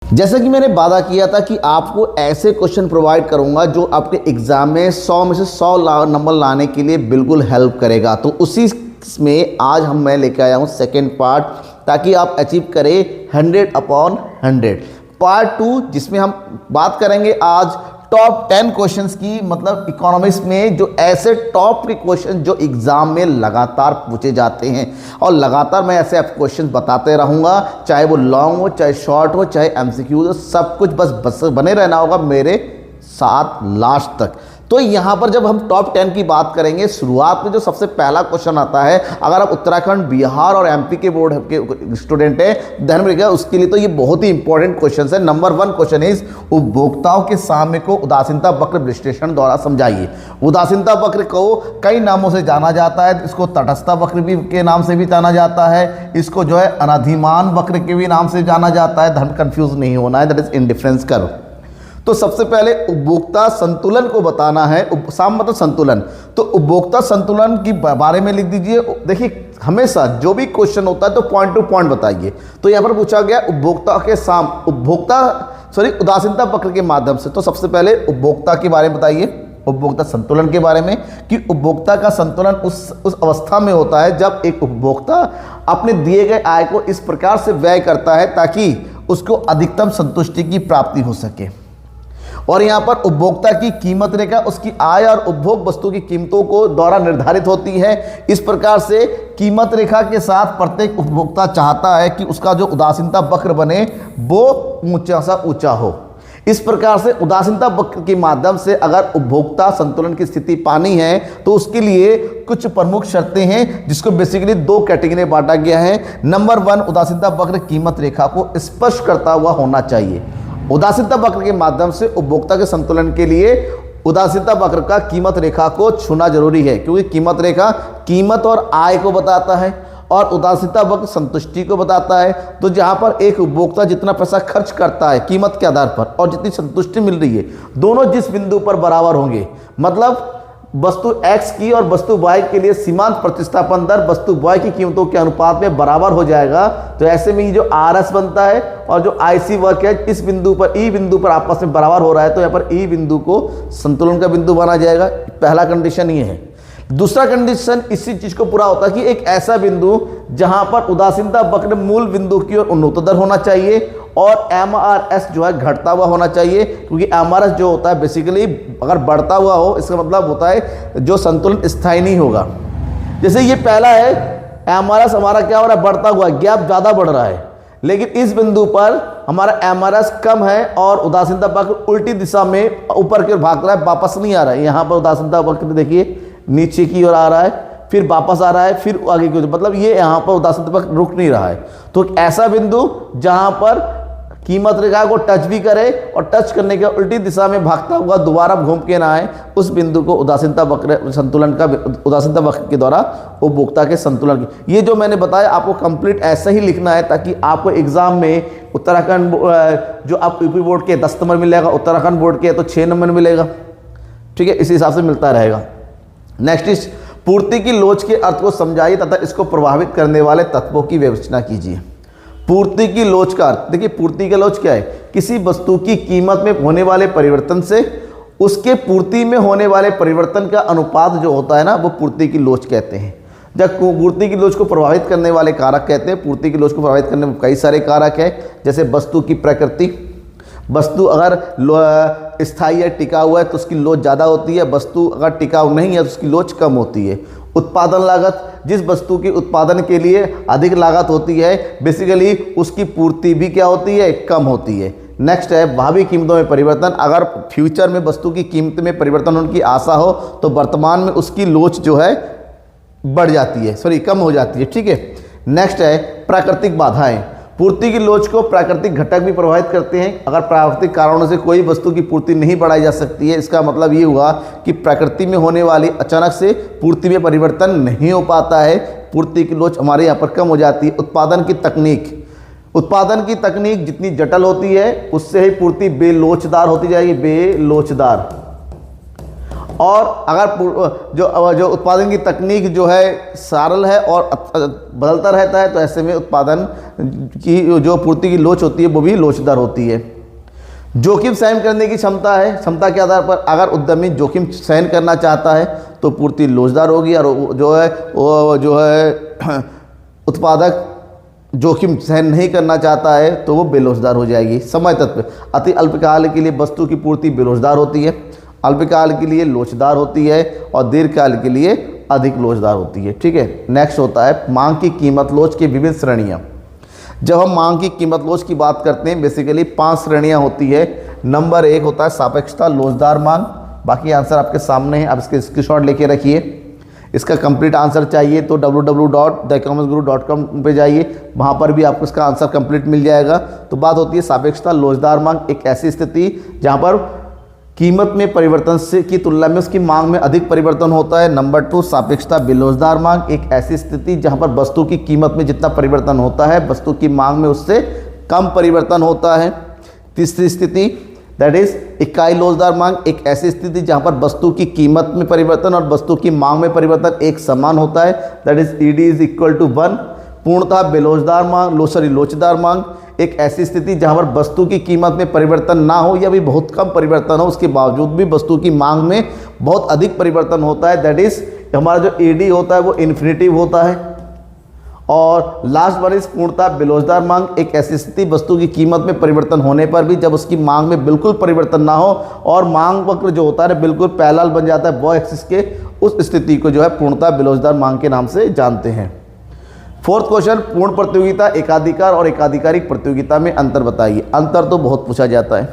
जैसा कि मैंने वादा किया था कि आपको ऐसे क्वेश्चन प्रोवाइड करूंगा जो आपके एग्जाम में 100 में से 100 नंबर लाने के लिए बिल्कुल हेल्प करेगा। तो उसी में आज मैं लेकर आया हूं सेकेंड पार्ट, ताकि आप अचीव करें 100/100। पार्ट 2 जिसमें हम बात करेंगे आज टॉप 10 क्वेश्चंस की, मतलब इकोनॉमिक्स में जो ऐसे टॉप के क्वेश्चन जो एग्जाम में लगातार पूछे जाते हैं, और लगातार मैं ऐसे आप क्वेश्चन बताते रहूँगा, चाहे वो लॉन्ग हो, चाहे शॉर्ट हो, चाहे एमसीक्यू हो, सब कुछ बस बने रहना होगा मेरे साथ लास्ट तक। तो यहाँ पर जब हम टॉप 10 की बात करेंगे, शुरुआत में जो सबसे पहला क्वेश्चन आता है, अगर आप उत्तराखंड, बिहार और एमपी के बोर्ड के स्टूडेंट हैं, ध्यान में रखिएगा, उसके लिए तो ये बहुत ही इंपॉर्टेंट क्वेश्चन है। नंबर 1 क्वेश्चन इज उपभोक्ताओं के साम्य को उदासीनता वक्र विश्लेषण द्वारा समझाइए। उदासीनता वक्र को कई नामों से जाना जाता है। इसको तटस्थता वक्र भी के नाम से भी जाना जाता है, इसको जो है अनाधिमान वक्र के भी नाम से जाना जाता है। धर्म कंफ्यूज नहीं होना है, दैट इज इंडिफरेंस कर्व। तो सबसे पहले उपभोक्ता संतुलन को बताना है। साम्य मतलब संतुलन, तो उपभोक्ता संतुलन के बारे में लिख दीजिए। देखिए हमेशा जो भी क्वेश्चन होता है तो पॉइंट टू पॉइंट बताइए। तो यहाँ पर पूछा गया उपभोक्ता के उदासीनता वक्र के माध्यम से। तो सबसे पहले उपभोक्ता के बारे में बताइए, उपभोक्ता संतुलन के बारे में, कि उपभोक्ता का संतुलन उस अवस्था में होता है जब एक उपभोक्ता अपने दिए गए आय को इस प्रकार से व्यय करता है ताकि उसको अधिकतम संतुष्टि की प्राप्ति हो सके। और यहाँ पर उपभोक्ता की कीमत रेखा उसकी आय और उपभोग वस्तु की कीमतों को द्वारा निर्धारित होती है। इस प्रकार से कीमत रेखा के साथ प्रत्येक उपभोक्ता चाहता है कि उसका जो उदासीनता वक्र बने वो ऊंचा सा ऊंचा हो। इस प्रकार से उदासीनता वक्र के माध्यम से अगर उपभोक्ता संतुलन की स्थिति पानी है तो उसके लिए कुछ प्रमुख शर्तें हैं, जिसको बेसिकली 2 कैटेगरी में बांटा गया है। नंबर 1, उदासीनता वक्र कीमत रेखा को स्पर्श करता हुआ होना चाहिए। उदासीनता वक्र के माध्यम से उपभोक्ता के संतुलन के लिए उदासीनता वक्र का कीमत रेखा को छूना जरूरी है, क्योंकि कीमत रेखा कीमत और आय को बताता है और उदासीनता वक्र संतुष्टि को बताता है। तो जहां पर एक उपभोक्ता जितना पैसा खर्च करता है कीमत के आधार पर और जितनी संतुष्टि मिल रही है, दोनों जिस बिंदु पर बराबर होंगे, मतलब वस्तु X की और वस्तु Y के लिए सीमांत प्रतिस्थापन दर वस्तु Y की कीमतों के अनुपात में बराबर हो जाएगा, तो ऐसे में ये जो RS बनता है और जो IC वर्क है इस बिंदु पर E बिंदु पर आपस में बराबर हो रहा है, तो यहाँ पर E बिंदु को संतुलन का बिंदु माना जाएगा। पहला कंडीशन ये है। दूसरा कंडीशन इसी चीज को पूरा होता है कि एक ऐसा बिंदु जहां पर उदासीनता वक्र मूल बिंदु की ओर उन्नतोत्तर होना चाहिए और MRS जो है घटता हुआ होना चाहिए, क्योंकि MRS जो होता है बेसिकली अगर बढ़ता हुआ हो इसका मतलब होता है जो संतुलन स्थायी नहीं होगा। जैसे ये पहला है, MRS हमारा क्या हो रहा है, बढ़ता हुआ, गैप ज़्यादा बढ़ रहा है, लेकिन इस बिंदु पर हमारा MRS कम है और उदासीनता वक्र उल्टी दिशा में ऊपर की ओर भाग रहा है, वापस नहीं आ रहा है। यहाँ पर उदासीनता वक्र देखिए नीचे की ओर आ रहा है, फिर वापस आ रहा है, फिर आगे की ओर, मतलब ये यहाँ पर उदासीनता वक्र रुक नहीं रहा है। तो ऐसा बिंदु जहाँ पर कीमत रेखा को टच भी करे और टच करने के उल्टी दिशा में भागता हुआ दोबारा घूम के ना आए, उस बिंदु को उदासीनता वक्र संतुलन का उदासीनता वक्र के द्वारा उपभोक्ता के संतुलन की। ये जो मैंने बताया आपको कंप्लीट ऐसा ही लिखना है, ताकि आपको एग्जाम में उत्तराखंड जो आप यूपी बोर्ड के 10 नंबर मिलेगा, उत्तराखंड बोर्ड के तो 6 नंबर मिलेगा, ठीक है, इसी हिसाब से मिलता रहेगा। नेक्स्ट इज पूर्ति की लोच के अर्थ को समझाइए तथा इसको प्रभावित करने वाले तत्वों की विवेचना कीजिए। पूर्ति की लोच का अर्थ, देखिए पूर्ति की लोच क्या है, किसी वस्तु की कीमत में होने वाले परिवर्तन से उसके पूर्ति में होने वाले परिवर्तन का अनुपात जो होता है ना, वो पूर्ति की लोच कहते हैं। जब पूर्ति की लोच को प्रभावित करने वाले कारक कहते हैं। पूर्ति की लोच को प्रभावित करने में कई सारे कारक है, जैसे वस्तु की प्रकृति, वस्तु अगर स्थायी है, टिका हुआ है तो उसकी लोच ज़्यादा होती है, वस्तु अगर टिकाऊ नहीं है तो उसकी लोच कम होती है। उत्पादन लागत, जिस वस्तु के उत्पादन के लिए अधिक लागत होती है बेसिकली उसकी पूर्ति भी क्या होती है, कम होती है। नेक्स्ट है भावी कीमतों में परिवर्तन, अगर फ्यूचर में वस्तु की कीमत में परिवर्तन होने की आशा हो तो वर्तमान में उसकी लोच जो है बढ़ जाती है, कम हो जाती है, ठीक है। नेक्स्ट है प्राकृतिक बाधाएं, पूर्ति की लोच को प्राकृतिक घटक भी प्रभावित करते हैं। अगर प्राकृतिक कारणों से कोई वस्तु की पूर्ति नहीं बढ़ाई जा सकती है, इसका मतलब ये हुआ कि प्रकृति में होने वाली अचानक से पूर्ति में परिवर्तन नहीं हो पाता है, पूर्ति की लोच हमारे यहाँ पर कम हो जाती है। उत्पादन की तकनीक जितनी जटिल होती है उससे ही पूर्ति बेलोचदार होती जाएगी, बेलोचदार। और अगर जो उत्पादन की तकनीक जो है सरल है और बदलता रहता है तो ऐसे में उत्पादन की जो पूर्ति की लोच होती है वो भी लोचदार होती है। जोखिम सहन करने की क्षमता है, क्षमता के आधार पर अगर उद्यमी जोखिम सहन करना चाहता है तो पूर्ति लोचदार होगी, और जो है उत्पादक जोखिम सहन नहीं करना चाहता है तो वो बेलोचदार हो जाएगी। समय तत्व, अति अल्पकाल के लिए वस्तु की पूर्ति बेलोचदार होती है, अल्पकाल के लिए लोचदार होती है और दीर्घकाल के लिए अधिक लोचदार होती है। ठीक है, नेक्स्ट होता है मांग की कीमत लोच की विभिन्न श्रेणियाँ। जब हम मांग की कीमत लोच की बात करते हैं बेसिकली 5 श्रेणियाँ होती है। नंबर 1 होता है सापेक्षता लोचदार मांग। बाकी आंसर आपके सामने है, आप इसके स्क्रीनशॉट लेके रखिए। इसका कंप्लीट आंसर चाहिए तो www.theeconomicguru.com पे जाइए, वहाँ पर भी आपको इसका आंसर कंप्लीट मिल जाएगा। तो बात होती है सापेक्षता लोचदार मांग, एक ऐसी स्थिति जहाँ पर कीमत में परिवर्तन से की तुलना में उसकी मांग में अधिक परिवर्तन होता है। नंबर 2 सापेक्षता बेलोचदार मांग, एक ऐसी स्थिति जहाँ पर वस्तु की कीमत में जितना परिवर्तन होता है वस्तु की मांग में उससे कम परिवर्तन होता है। तीसरी स्थिति दैट इज इकाई लोचदार मांग, एक ऐसी स्थिति जहां पर वस्तु की कीमत में परिवर्तन और वस्तु की मांग में परिवर्तन एक समान होता है, that is ED is equal to 1। पूर्णतः बेलोचदार मांग लोचदार मांग, एक ऐसी स्थिति जहां पर वस्तु की कीमत में परिवर्तन ना हो या भी बहुत कम परिवर्तन हो, उसके बावजूद भी वस्तु की मांग में बहुत अधिक परिवर्तन होता है, दैट इज हमारा जो ईडी होता है वो इन्फिनिटिव होता है। और लास्ट वन इज पूर्णतः बेलोचदार मांग, एक ऐसी स्थिति वस्तु की कीमत में परिवर्तन होने पर भी जब उसकी मांग में बिल्कुल परिवर्तन ना हो और मांग वक्र जो होता है बिल्कुल पैरेलल बन जाता है वो एक्सिस के, उस स्थिति को जो है पूर्णतः बेलोचदार मांग के नाम से जानते हैं। फोर्थ क्वेश्चन, पूर्ण प्रतियोगिता, एकाधिकार और एकाधिकारिक प्रतियोगिता में अंतर बताइए। अंतर तो बहुत पूछा जाता है।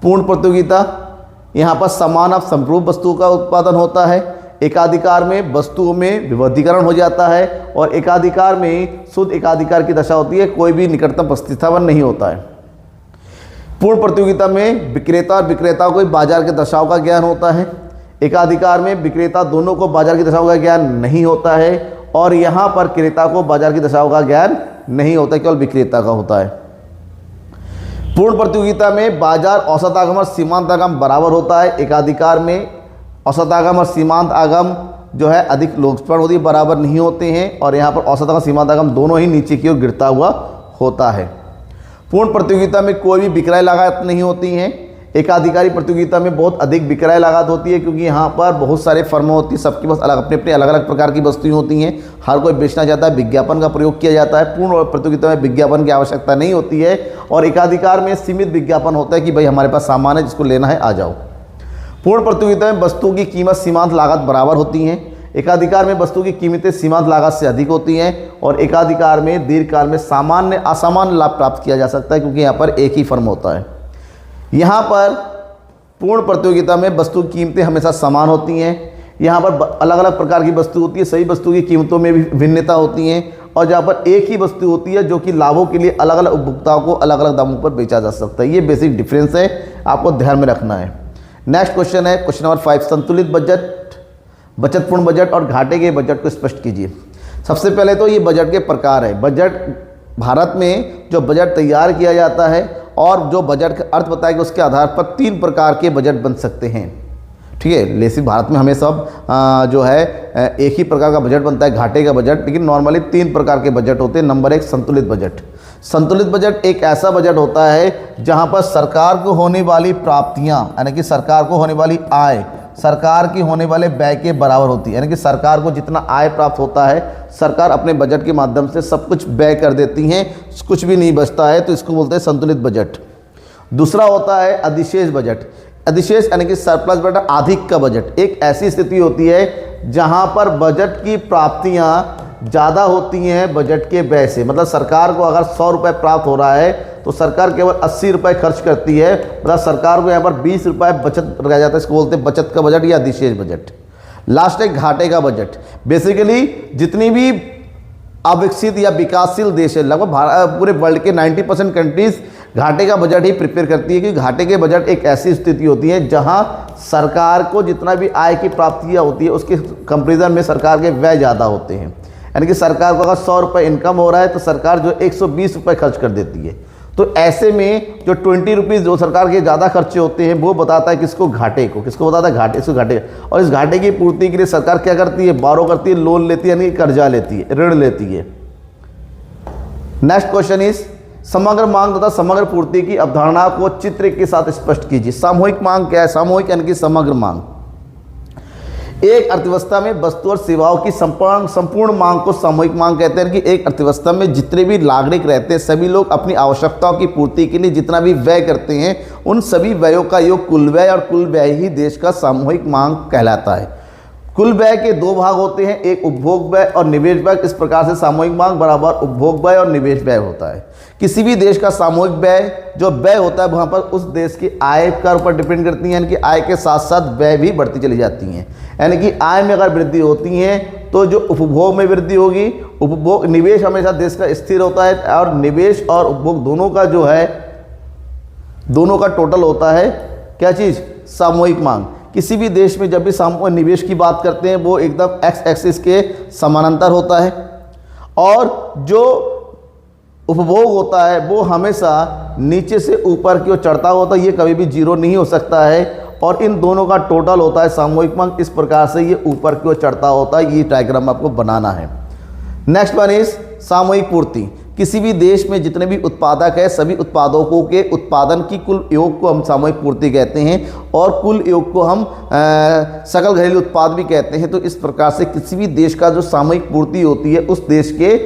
पूर्ण प्रतियोगिता यहाँ पर समान और समरूप वस्तुओं का उत्पादन होता है, एकाधिकार में वस्तुओं में विविधीकरण हो जाता है और एकाधिकार में शुद्ध एकाधिकार की दशा होती है, कोई भी निकटतम प्रतिस्थापन नहीं होता है। पूर्ण प्रतियोगिता में विक्रेता और विक्रेताओं को बाजार के दशाओं का ज्ञान होता है, एकाधिकार में विक्रेता दोनों को बाजार की दशाओं का ज्ञान नहीं होता है और यहाँ पर क्रेता को बाजार की दशाओं का ज्ञान नहीं होता, केवल विक्रेता का होता है। पूर्ण प्रतियोगिता में बाजार औसत आगम और सीमांत आगम बराबर होता है, एकाधिकार में औसत आगम और सीमांत आगम जो है अधिक लोचदार होती है, बराबर नहीं होते हैं और यहाँ पर औसत आगम सीमांत आगम दोनों ही नीचे की ओर गिरता हुआ होता है। पूर्ण प्रतियोगिता में कोई भी विक्रय लागत नहीं होती हैं, एकाधिकारी प्रतियोगिता में बहुत अधिक विक्रय लागत होती है क्योंकि यहाँ पर बहुत सारे फर्म होती है, सबके पास अपने अपने अलग अलग प्रकार की वस्तुएं होती हैं, हर कोई बेचना चाहता है, विज्ञापन का प्रयोग किया जाता है। पूर्ण प्रतियोगिता में विज्ञापन की आवश्यकता नहीं होती है और एकाधिकार में सीमित विज्ञापन होता है कि भाई हमारे पास सामान है, जिसको लेना है आ जाओ। पूर्ण प्रतियोगिता में वस्तुओं की कीमत सीमांत लागत बराबर होती हैं, एकाधिकार में वस्तु की कीमतें सीमांत लागत से अधिक होती हैं और एकाधिकार में दीर्घकाल में सामान्य असामान्य लाभ प्राप्त किया जा सकता है क्योंकि यहाँ पर एक ही फर्म होता है। यहाँ पर पूर्ण प्रतियोगिता में वस्तु की कीमतें हमेशा समान होती हैं, यहाँ पर अलग अलग प्रकार की वस्तु होती है, सही वस्तु की कीमतों में भी भिन्नता होती हैं और जहाँ पर एक ही वस्तु होती है जो कि लाभों के लिए अलग अलग उपभोक्ताओं को अलग अलग दामों पर बेचा जा सकता है। ये बेसिक डिफरेंस है, आपको ध्यान में रखना है। नेक्स्ट क्वेश्चन है क्वेश्चन नंबर 5, संतुलित बजट, बचतपूर्ण बजट और घाटे के बजट को स्पष्ट कीजिए। सबसे पहले तो ये बजट के प्रकार है। बजट, भारत में जो बजट तैयार किया जाता है और जो बजट का अर्थ बताएगा उसके आधार पर 3 प्रकार के बजट बन सकते हैं। ठीक है, लेकिन भारत में हमें सब जो है एक ही प्रकार का बजट बनता है, घाटे का बजट, लेकिन नॉर्मली 3 प्रकार के बजट होते हैं। नंबर 1 संतुलित बजट। संतुलित बजट एक ऐसा बजट होता है जहां पर सरकार को होने वाली प्राप्तियां यानी कि सरकार को होने वाली आय सरकार की होने वाले व्यय के बराबर होती है, यानी कि सरकार को जितना आय प्राप्त होता है सरकार अपने बजट के माध्यम से सब कुछ व्यय कर देती हैं, कुछ भी नहीं बचता है, तो इसको बोलते हैं संतुलित बजट। दूसरा होता है अधिशेष बजट। अधिशेष यानी कि सरप्लस बजट, अधिक का बजट। एक ऐसी स्थिति होती है जहां पर बजट की प्राप्तियां ज़्यादा होती हैं बजट के व्यय से, मतलब सरकार को अगर 100 रुपये प्राप्त हो रहा है तो सरकार केवल 80 रुपये खर्च करती है, मतलब सरकार को यहाँ पर 20 रुपये बचत रह जाता है, इसको बोलते हैं बचत का बजट या अधिशेष बजट। लास्ट है घाटे का बजट। बेसिकली जितनी भी अविकसित या विकासशील देश है, लगभग पूरे वर्ल्ड के 90% कंट्रीज घाटे का बजट ही प्रिपेयर करती है, क्योंकि घाटे के बजट एक ऐसी स्थिति होती है जहां सरकार को जितना भी आय की प्राप्तियां होती है उसके कंपेरिजन में सरकार के व्यय ज़्यादा होते हैं। यानी कि सरकार को अगर 100 रुपये इनकम हो रहा है तो सरकार जो 120 रुपये खर्च कर देती है, तो ऐसे में जो 20 रुपीज़ जो सरकार के ज़्यादा खर्चे होते हैं वो बताता है किसको, घाटे को। किसको बताता है? घाटे, इसको घाटे। और इस घाटे की पूर्ति के लिए सरकार क्या करती है? बारो करती है, लोन लेती है, यानी कर्जा लेती है, ऋण लेती है। नेक्स्ट क्वेश्चन इज समग्र मांग तथा समग्र पूर्ति की अवधारणा को चित्र के साथ स्पष्ट कीजिए। सामूहिक मांग क्या है? सामूहिक यानी कि समग्र मांग। एक अर्थव्यवस्था में वस्तु और सेवाओं की संपूर्ण मांग को सामूहिक मांग कहते हैं। कि एक अर्थव्यवस्था में जितने भी नागरिक रहते हैं सभी लोग अपनी आवश्यकताओं की पूर्ति के लिए जितना भी व्यय करते हैं उन सभी व्ययों का योग कुल व्यय, और कुल व्यय ही देश का सामूहिक मांग कहलाता है। कुल व्यय के दो भाग होते हैं, एक उपभोग व्यय और निवेश व्यय। इस प्रकार से सामूहिक मांग बराबर उपभोग व्यय और निवेश व्यय होता है। किसी भी देश का सामूहिक व्यय जो व्यय होता है वहाँ पर उस देश की आय के ऊपर डिपेंड करती है, यानी कि आय के साथ साथ व्यय भी बढ़ती चली जाती हैं। यानी कि आय में अगर वृद्धि होती है तो जो उपभोग में वृद्धि होगी, उपभोग निवेश हमेशा देश का स्थिर होता है, और निवेश और उपभोग दोनों का जो है दोनों का टोटल होता है क्या चीज़? सामूहिक मांग। किसी भी देश में जब भी सामूहिक निवेश की बात करते हैं वो एकदम एक्स एक्सिस के समानांतर होता है, और जो उपभोग होता है वो हमेशा नीचे से ऊपर की ओर चढ़ता होता है, ये कभी भी जीरो नहीं हो सकता है, और इन दोनों का टोटल होता है सामूहिक मांग। इस प्रकार से ये ऊपर की ओर चढ़ता होता है। ये डायग्राम आपको बनाना है। नेक्स्ट वन इज सामूहिक पूर्ति। किसी भी देश में जितने भी उत्पादक है सभी उत्पादकों के उत्पादन की कुल योग को हम सामूहिक पूर्ति कहते हैं, और कुल योग को हम सकल घरेलू उत्पाद भी कहते हैं। तो इस प्रकार से किसी भी देश का जो सामूहिक पूर्ति होती है उस देश के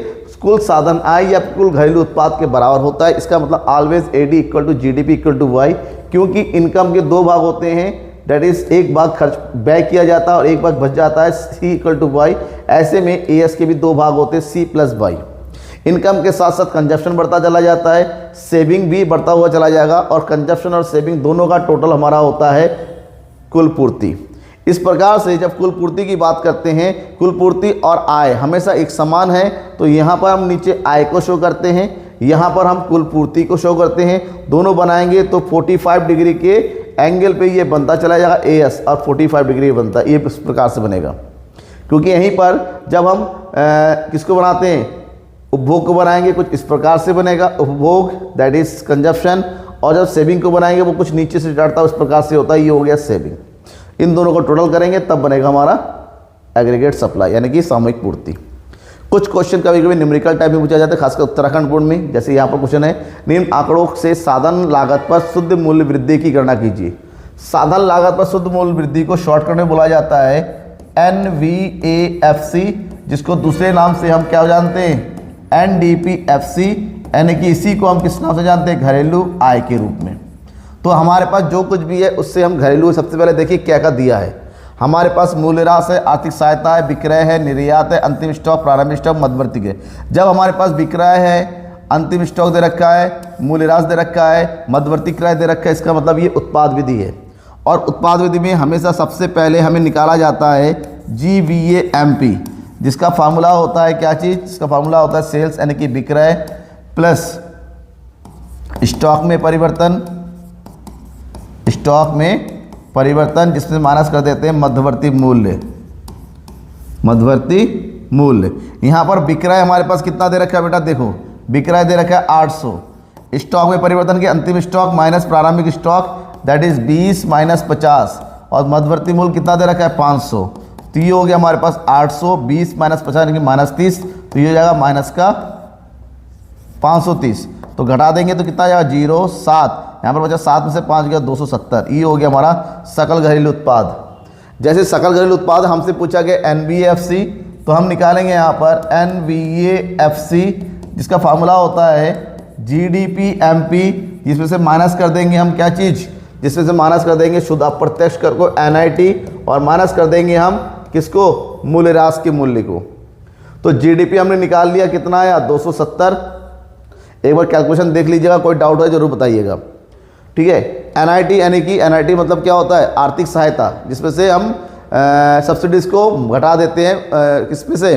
कुल साधन आय या कुल घरेलू उत्पाद के बराबर होता है। इसका मतलब always AD equal to GDP equal to Y, क्योंकि इनकम के दो भाग होते हैं, डेट इज एक भाग खर्च व्यय किया जाता है और एक भाग बच जाता है, C इक्वल टू Y। ऐसे में AS के भी दो भाग होते हैं, C प्लस Y। इनकम के साथ साथ कंजप्शन बढ़ता चला जाता है, सेविंग भी बढ़ता हुआ चला जाएगा, और कंजप्शन और सेविंग दोनों का टोटल हमारा होता है कुल पूर्ति। इस प्रकार से जब कुल पूर्ति की बात करते हैं, कुल पूर्ति और आय हमेशा एक समान है। तो यहाँ पर हम नीचे आय को शो करते हैं, यहाँ पर हम कुल पूर्ति को शो करते हैं। दोनों बनाएंगे तो 45 डिग्री के एंगल पे ये बनता चला जाएगा AS, और 45 डिग्री बनता है, ये इस प्रकार से बनेगा। क्योंकि यहीं पर जब हम किसको बनाते हैं, उपभोग को बनाएंगे कुछ इस प्रकार से बनेगा उपभोग, दैट इज कंजप्शन, और जब सेविंग को बनाएंगे वो कुछ नीचे से चढ़ता है उस प्रकार से होता है, ये हो गया सेविंग। इन दोनों को टोटल करेंगे तब बनेगा हमारा एग्रीगेट सप्लाई, यानी कि सामूहिक पूर्ति। कुछ क्वेश्चन कभी कभी न्यूमेरिकल टाइप में पूछा जाता है, खासकर उत्तराखंड बोर्ड में। जैसे यहाँ पर क्वेश्चन है, निम्न आंकड़ों से साधन लागत पर शुद्ध मूल्य वृद्धि की गणना कीजिए। साधन लागत पर शुद्ध मूल्य वृद्धि को शॉर्टकट में बोला जाता है NVAFC, जिसको दूसरे नाम से हम क्या जानते हैं, NDPFC, यानी कि इसी को हम किस नाम से जानते हैं, घरेलू आय के रूप में। तो हमारे पास जो कुछ भी है उससे हम घरेलू, सबसे पहले देखिए क्या क्या दिया है हमारे पास। मूल्यह्रास है, आर्थिक सहायता है, विक्रय है, निर्यात है, अंतिम स्टॉक, प्रारंभिक स्टॉक, मध्यवर्ती है। जब हमारे पास विक्रय है, अंतिम स्टॉक दे रखा है, मूल्यह्रास दे रखा है, मध्यवर्ती क्रय दे रखा है, इसका मतलब ये उत्पाद विधि है। और उत्पाद विधि में हमेशा सबसे पहले हमें निकाला जाता है GVAMP, जिसका फार्मूला होता है क्या चीज़, जिसका फार्मूला होता है सेल्स यानी कि विक्रय प्लस स्टॉक में परिवर्तन, स्टॉक में परिवर्तन, जिसमें माइनस कर देते हैं मध्यवर्ती मूल्य, मध्यवर्ती मूल्य। यहाँ पर विक्रय हमारे पास कितना दे रखा है बेटा, देखो विक्रय दे रखा है 800, स्टॉक में परिवर्तन के अंतिम स्टॉक माइनस प्रारंभिक स्टॉक, दैट इज 20 माइनस 50, और मध्यवर्ती मूल्य कितना दे रखा है 500। तो ये हो गया हमारे पास 800, 20 माइनस 50 यानी कि माइनस 30, तो ये हो जाएगा माइनस का 530। तो घटा देंगे तो कितना जाएगा 0, 7, यहाँ पर बचा 7 में से 5 गया 270। ये हो गया हमारा सकल घरेलू उत्पाद। जैसे सकल घरेलू उत्पाद हमसे पूछा गया NVAFC, तो हम निकालेंगे यहाँ पर NVAFC, जिसका फार्मूला होता है GDPMP, जिसमें से माइनस कर देंगे हम क्या चीज़, जिसमें से माइनस कर देंगे शुद्ध अप्रत्यक्ष कर को NIT, और माइनस कर देंगे हम किसको, मूल्यह्रास के मूल्य को। तो GDP हमने निकाल लिया, कितना आया 270। एक बार कैलकुलेशन देख लीजिएगा, कोई डाउट है जरूर बताइएगा, ठीक है। NIT यानी कि NIT मतलब क्या होता है, आर्थिक सहायता, जिसमें से हम सब्सिडीज़ को घटा देते हैं, किसमें से,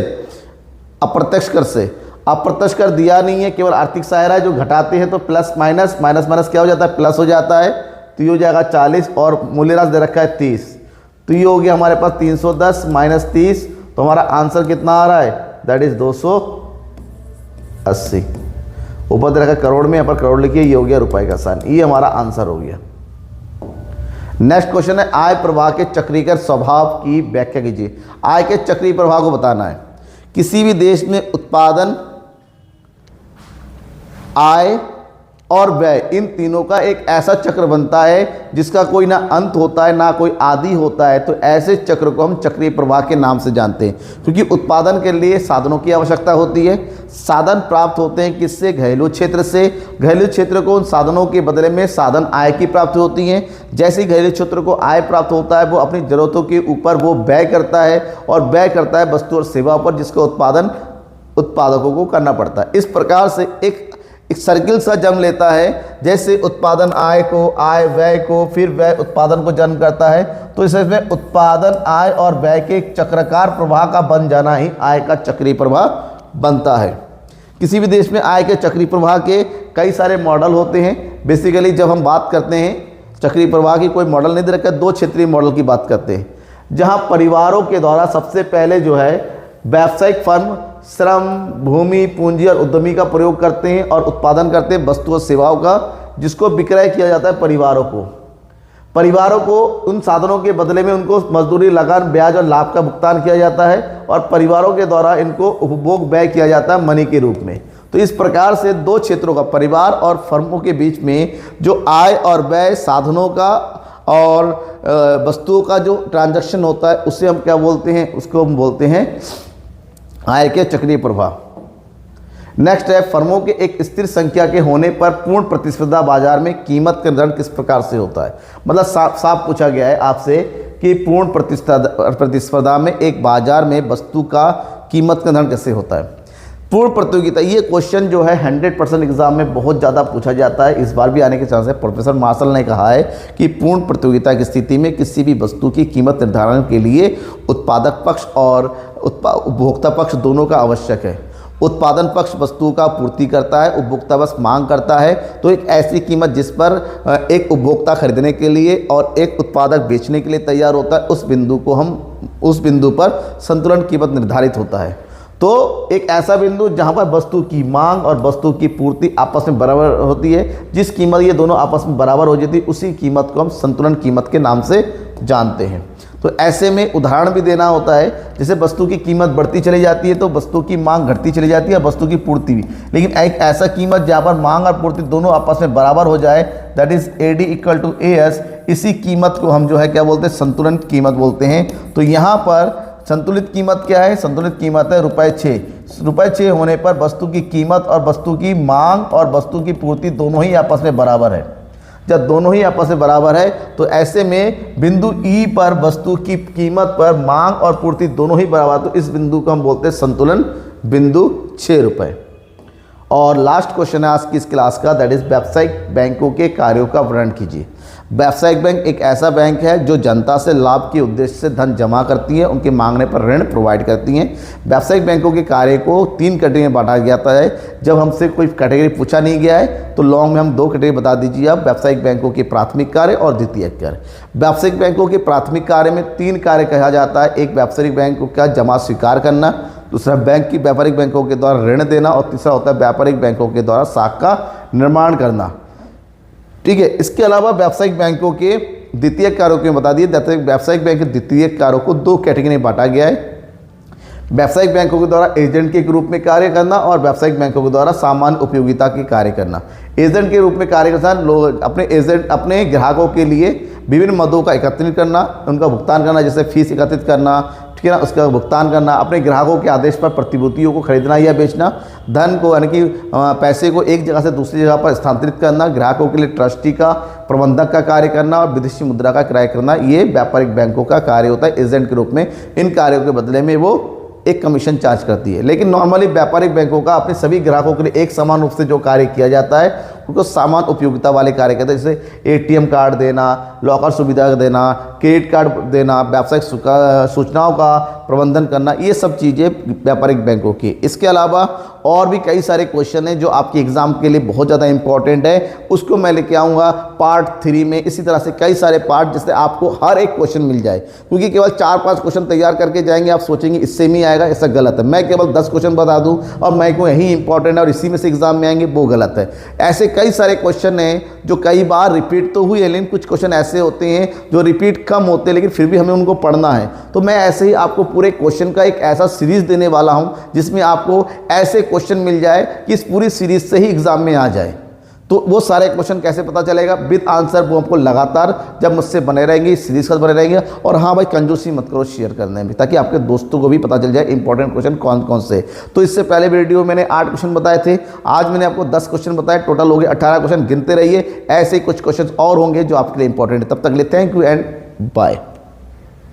अप्रत्यक्ष कर से। अप्रत्यक्ष कर दिया नहीं है, केवल आर्थिक सहायता है जो घटाते हैं, तो प्लस माइनस माइनस माइनस क्या हो जाता है, प्लस हो जाता है। तो ये हो जाएगा 40, और मूल्यह्रास दे रखा है 30, तो ये हो गया हमारे पास 310 माइनस 30, तो हमारा आंसर कितना आ रहा है, दैट इज 280। ऊपर दे रखा है करोड़ में, यहाँ पर करोड़ लिखिए, ये हो गया रुपए का साइन, ये हमारा आंसर हो गया। नेक्स्ट क्वेश्चन है आय प्रवाह के चक्रीय स्वभाव की व्याख्या कीजिए। आय के चक्रीय प्रवाह को बताना है। किसी भी देश में उत्पादन, आय और व्यय, इन तीनों का एक ऐसा चक्र बनता है जिसका कोई ना अंत होता है ना कोई आदि होता है। तो ऐसे चक्र को हम चक्रीय प्रवाह के नाम से जानते हैं, क्योंकि उत्पादन के लिए साधनों की आवश्यकता होती है। साधन प्राप्त होते हैं किससे? घरेलू क्षेत्र से। घरेलू क्षेत्र को उन साधनों के बदले में साधन आय की प्राप्ति होती है। जैसे ही घरेलू क्षेत्र को आय प्राप्त होता है, वो अपनी जरूरतों के ऊपर वो व्यय करता है, और व्यय करता है वस्तु और सेवा पर, जिसका उत्पादन उत्पादकों को करना पड़ता है। इस प्रकार से एक सर्किल सा जन्म लेता है। जैसे उत्पादन आय को, आय व्यय को, फिर व्यय उत्पादन को जन्म करता है। तो इसमें उत्पादन, आय और व्यय के एक चक्राकार प्रवाह का बन जाना ही आय का चक्रीय प्रवाह बनता है। किसी भी देश में आय के चक्रीय प्रवाह के कई सारे मॉडल होते हैं। बेसिकली जब हम बात करते हैं चक्रीय प्रवाह की, कोई मॉडल नहीं दे रखा है, दो क्षेत्रीय मॉडल की बात करते हैं, जहाँ परिवारों के द्वारा सबसे पहले जो है व्यावसायिक फर्म श्रम, भूमि, पूंजी और उद्यमी का प्रयोग करते हैं और उत्पादन करते हैं वस्तु और सेवाओं का, जिसको विक्रय किया जाता है परिवारों को। परिवारों को उन साधनों के बदले में उनको मजदूरी, लगान, ब्याज और लाभ का भुगतान किया जाता है, और परिवारों के द्वारा इनको उपभोग व्यय किया जाता है मनी के रूप में। तो इस प्रकार से दो क्षेत्रों का, परिवार और फर्मों के बीच में जो आय और व्यय, साधनों का और वस्तुओं का जो ट्रांजैक्शन होता है, उसे हम क्या बोलते हैं? उसको हम बोलते हैं आय के चक्रीय प्रवाह। नेक्स्ट है फर्मों के एक स्थिर संख्या के होने पर पूर्ण प्रतिस्पर्धा बाजार में कीमत का निर्धारण किस प्रकार से होता है। मतलब साफ पूछा गया है आपसे कि पूर्ण प्रतिस्पर्धा में एक बाजार में वस्तु का कीमत का निर्धारण कैसे होता है। पूर्ण प्रतियोगिता, ये क्वेश्चन जो है 100% एग्जाम में बहुत ज़्यादा पूछा जाता है, इस बार भी आने के चांस है। प्रोफेसर मार्शल ने कहा है कि पूर्ण प्रतियोगिता की स्थिति में किसी भी वस्तु की कीमत निर्धारण के लिए उत्पादक पक्ष और उपभोक्ता पक्ष दोनों का आवश्यक है। उत्पादन पक्ष वस्तुओं का पूर्ति करता है, उपभोक्ता बस मांग करता है। तो एक ऐसी कीमत जिस पर एक उपभोक्ता खरीदने के लिए और एक उत्पादक बेचने के लिए तैयार होता है, उस बिंदु पर संतुलन कीमत निर्धारित होता है। तो एक ऐसा बिंदु जहां पर वस्तु की मांग और वस्तु की पूर्ति आपस में बराबर होती है, जिस कीमत ये दोनों आपस में बराबर हो जाती है, उसी कीमत को हम संतुलन कीमत के नाम से जानते हैं। तो ऐसे में उदाहरण भी देना होता है, जैसे वस्तु की कीमत बढ़ती चली जाती है तो वस्तु की मांग घटती चली जाती है, वस्तु की पूर्ति भी। लेकिन एक ऐसा कीमत जहाँ पर मांग और पूर्ति दोनों आपस में बराबर हो जाए, दैट इज AD = AS, इसी कीमत को हम जो है क्या बोलते हैं? संतुलन कीमत बोलते हैं। तो यहाँ पर संतुलित कीमत क्या है? संतुलित कीमत है ₹6। ₹6 होने पर वस्तु की कीमत और वस्तु की मांग और वस्तु की पूर्ति दोनों ही आपस में बराबर है। जब दोनों ही आपस में बराबर है तो ऐसे में बिंदु E पर वस्तु की कीमत पर मांग और पूर्ति दोनों ही बराबर, तो इस बिंदु को हम बोलते हैं संतुलन बिंदु ₹6। और लास्ट क्वेश्चन है आज की इस क्लास का, दैट इज व्यावसायिक बैंकों के कार्यों का वर्णन कीजिए। व्यावसायिक बैंक एक ऐसा बैंक है जो जनता से लाभ के उद्देश्य से धन जमा करती है, उनके मांगने पर ऋण प्रोवाइड करती हैं। व्यावसायिक बैंकों के कार्य को 3 कैटेगरी में बांटा जाता है। जब हमसे कोई कैटेगरी पूछा नहीं गया है तो लॉन्ग में हम 2 कैटेगरी बता दीजिए आप, व्यावसायिक बैंकों के प्राथमिक कार्य और द्वितीयक कार्य। व्यावसायिक बैंकों के प्राथमिक कार्य में 3 कार्य कहा जाता है। एक व्यावसायिक बैंक का जमा स्वीकार करना, दूसरा व्यापारिक बैंकों के द्वारा ऋण देना, और तीसरा होता है व्यापारिक बैंकों के द्वारा साख का निर्माण करना। ठीक है। इसके अलावा व्यावसायिक बैंकों के द्वितीयक कार्यों को बता दिए। व्यावसायिक बैंक के द्वितीयक कार्यों को 2 कैटेगरी में बांटा गया है। व्यावसायिक बैंकों के द्वारा एजेंट के रूप में कार्य करना और व्यावसायिक बैंकों के द्वारा सामान्य उपयोगिता के कार्य करना। एजेंट के रूप में कार्य करना, लोग अपने ग्राहकों के लिए विभिन्न मदों का एकत्रित करना, उनका भुगतान करना, जैसे फीस एकत्रित करना, ठीक है ना, उसका भुगतान करना, अपने ग्राहकों के आदेश पर प्रतिभूतियों को खरीदना या बेचना, धन को यानी कि पैसे को एक जगह से दूसरी जगह पर स्थानांतरित करना, ग्राहकों के लिए ट्रस्टी का, प्रबंधक का कार्य करना और विदेशी मुद्रा का क्रय करना, ये व्यापारिक बैंकों का कार्य होता है एजेंट के रूप में। इन कार्यों के बदले में वो एक कमीशन चार्ज करती है। लेकिन नॉर्मली व्यापारिक बैंकों का अपने सभी ग्राहकों के लिए एक समान रूप से जो कार्य किया जाता है क्योंकि सामान उपयोगिता वाले कार्य करते हैं, जैसे एटीएम कार्ड देना, लॉकर सुविधा देना, क्रेडिट कार्ड देना, व्यावसायिक सूचनाओं का प्रबंधन करना, ये सब चीज़ें व्यापारिक बैंकों की। इसके अलावा और भी कई सारे क्वेश्चन हैं जो आपके एग्जाम के लिए बहुत ज़्यादा इंपॉर्टेंट है, उसको मैं लेके आऊँगा पार्ट 3 में। इसी तरह से कई सारे पार्ट जिससे आपको हर एक क्वेश्चन मिल जाए, क्योंकि केवल 4-5 क्वेश्चन तैयार करके जाएंगे आप सोचेंगे इससे में आएगा, ऐसा गलत है। मैं केवल 10 क्वेश्चन बता दूं और मैं को यही इंपॉर्टेंट है और इसी में से एग्जाम में आएंगे, वो गलत है। ऐसे कई सारे क्वेश्चन हैं जो कई बार रिपीट तो हुए, लेकिन कुछ क्वेश्चन ऐसे होते हैं जो रिपीट कम होते हैं, लेकिन फिर भी हमें उनको पढ़ना है। तो मैं ऐसे ही आपको पूरे क्वेश्चन का एक ऐसा सीरीज देने वाला हूं जिसमें आपको ऐसे क्वेश्चन मिल जाए कि इस पूरी सीरीज से ही एग्जाम में आ जाए। तो वो सारे क्वेश्चन कैसे पता चलेगा विद आंसर, वो आपको लगातार जब मुझसे बने रहेंगे, इस सीरीज का बने रहेंगे। और हाँ भाई, कंजूसी मत करो शेयर करने में, ताकि आपके दोस्तों को भी पता चल जाए इंपॉर्टेंट क्वेश्चन कौन कौन से। तो इससे पहले वीडियो मैंने 8 क्वेश्चन बताए थे, आज मैंने आपको 10 क्वेश्चन बताए, टोटल हो गए 18 क्वेश्चन। गिनते रहिए, ऐसे ही कुछ क्वेश्चन और होंगे जो आपके लिए इंपॉर्टेंट है। तब तक के लिए थैंक यू एंड बाय।